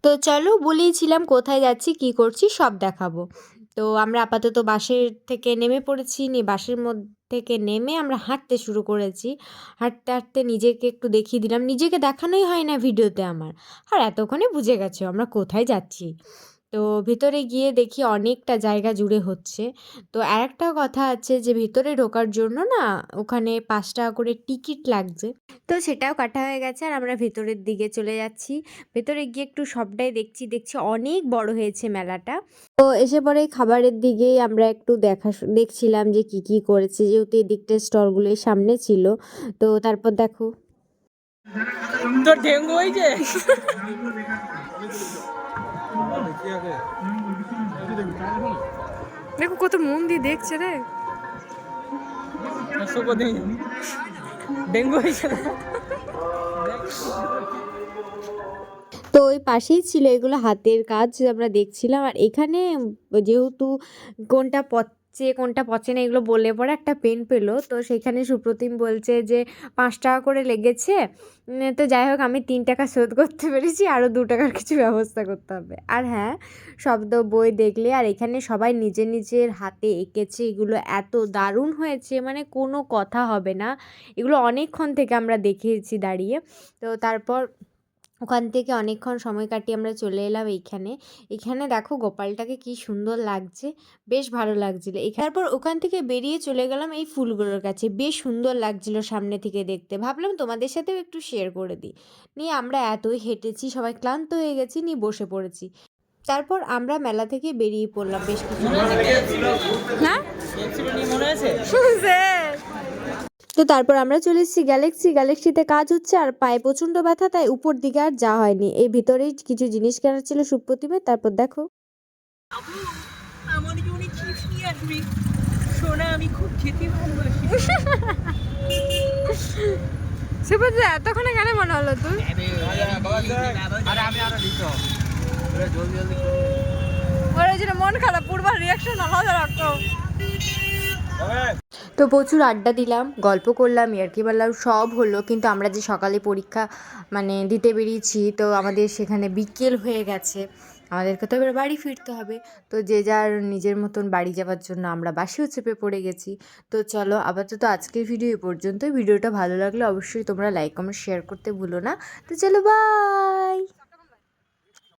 তো চলো, বলেইছিলাম কোথায় যাচ্ছি কী করছি সব দেখাবো। তো আমরা আপাতত বাসের থেকে নেমে পড়েছি, বাসের থেকে নেমে আমরা হাঁটতে শুরু করেছি। হাঁটতে হাঁটতে নিজেকে একটু দেখিয়ে দিলাম, নিজেকে দেখানোই হয় না ভিডিওতে আমার। আর এতক্ষণে বুঝে গেছো আমরা কোথায় যাচ্ছি। তো ভিতরে গিয়ে দেখি অনেকটা জায়গা জুড়ে হচ্ছে। তো আরেকটা কথা আছে যে ভিতরে ঢোকার জন্য না ওখানে ৫ টাকা করে টিকিট লাগছে। তো সেটাও কাটা হয়ে গেছে আর আমরা ভেতরের দিকে চলে যাচ্ছি। ভেতরে গিয়ে একটু সবটাই দেখছি অনেক বড় হয়েছে মেলাটা। তো এসে পরে খাবারের দিকেই আমরা একটু দেখছিলাম যে কি করেছে, যেহেতু এই দিকটার স্টলগুলোই সামনে ছিল। তো তারপর দেখো তোর ডেঙ্গু হয়েছে। দেখো কত মন দিয়ে দেখছে রে। ডেঙ্গু হয়েছে। তো ওই পাশেই ছিল এগুলো হাতের কাজ আমরা দেখছিলাম। আর এখানে যেহেতু কোনটা পচে কোনটা পচে না এগুলো বলে পরে একটা পেন পেলো। তো সেখানে সুপ্রতিম বলছে যে ৫ টাকা করে লেগেছে। তো যাই হোক আমি ৩ টাকা শোধ করতে পেরেছি, আরও ২ টাকার কিছু ব্যবস্থা করতে হবে। আর হ্যাঁ, শব্দ বই দেখলে আর এখানে সবাই নিজের হাতে এঁকেছে, এগুলো এত দারুণ হয়েছে মানে কোনো কথা হবে না। এগুলো অনেকক্ষণ থেকে আমরা দেখেছি দাঁড়িয়ে। তো তারপর ওখান থেকে অনেকক্ষণ সময় কাটিয়ে আমরা চলে এলাম এখানে দেখো গোপালটাকে কি সুন্দর লাগছে, বেশ ভালো লাগছিল। তারপর ওখান থেকে বেরিয়ে চলে গেলাম এই ফুলগুলোর কাছে, বেশ সুন্দর লাগছিল সামনে থেকে দেখতে। ভাবলাম তোমাদের সাথেও একটু শেয়ার করে দিই। নিয়ে আমরা এতই হেঁটেছি, সবাই ক্লান্ত হয়ে গেছি, নিয়ে বসে পড়েছি। তারপর আমরা মেলা থেকে বেরিয়ে পড়লাম বেশ কিছু। হ্যাঁ মনে আছে। তো তারপর আমরা চলে এসেছি গ্যালাক্সিতে কাজ হচ্ছে আর পায়ে প্রচণ্ড ব্যথা, তাই উপর দিকে আর যাওয়া হয়নি। এই ভিতরেই কিছু জিনিস কেনার ছিল সুপ্রতিমের। তারপর দেখো আমার জন্য চিপস নিয়ে আসবি সোনা, আমি খুব খেতে ভালোবাসি। সুপ্রতিম এতক্ষণে কেন মনে হলো তুই? ওর জন্য মন খারাপ, পূর্বার রিয়াকশন আলাদা রকম। তো প্রচুর আড্ডা দিলাম, গল্প করলাম, ইয়ার্কি মারলাম, সব হলো। কিন্তু আমরা যে সকালে পরীক্ষা দিতে বেরিয়েছি, তো আমাদের সেখানে বিকেল হয়ে গেছে, আমাদেরকে তো এবার বাড়ি ফিরতে হবে। তো যে যার নিজের মতন বাড়ি যাওয়ার জন্য আমরা বাসেও চেপে পড়ে গেছি। তো চলো আপাতত আজকের ভিডিও এই পর্যন্তই। ভিডিওটা ভালো লাগলে অবশ্যই তোমরা লাইক কমেন্ট শেয়ার করতে ভুলো না। তো চলো বাই।